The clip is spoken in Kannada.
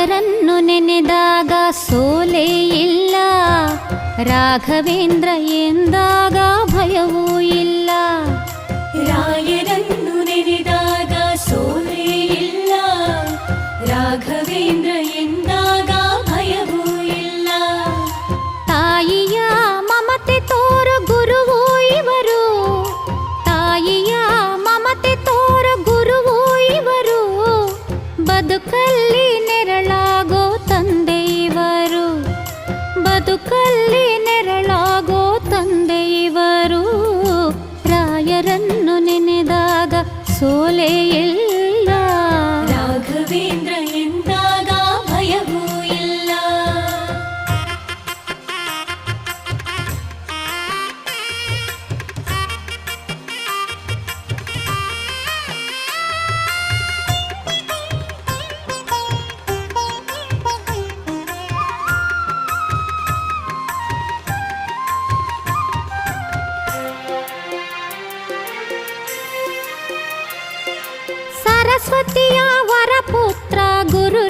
ರಾಯರನ್ನು ನೆನೆದಾಗ ಸೋಲೇ ಇಲ್ಲ, ರಾಘವೇಂದ್ರ ಎಂದಾಗ ಭಯವೂ ಇಲ್ಲ. ರಾಯರನ್ನು ನೆನೆದಾಗ ಸೋಲೇ ಇಲ್ಲ, ರಾಘವೇಂದ್ರ ಎಂದಾಗ ಭಯವೂ ಇಲ್ಲ. ತಾಯಿಯ ಮಮತೆ ತೋರ ಗುರುವೂ ಇವರು, ತಾಯಿಯ ಮಮತೆ ತೋರ ಗುರುವೂ ಇವರು, ಬದುಕಲ್ಲಿ ನೆರಳಾಗೋ ತಂದೆ ಇವರು, ಬದುಕಲ್ಲಿ ನೆರಳಾಗೋ ತಂದೆ ಇವರು. ರಾಯರನ್ನು ನೆನೆದಾಗ ಸೋಲೇ ಇಲ್ಲ, ರಾಘವೇಂದ್ರ ಎಂದಾಗ ಭಯವೂ ಇಲ್ಲ. ಸರಸ್ವತಿಯ ವರಪುತ್ರ ಗುರು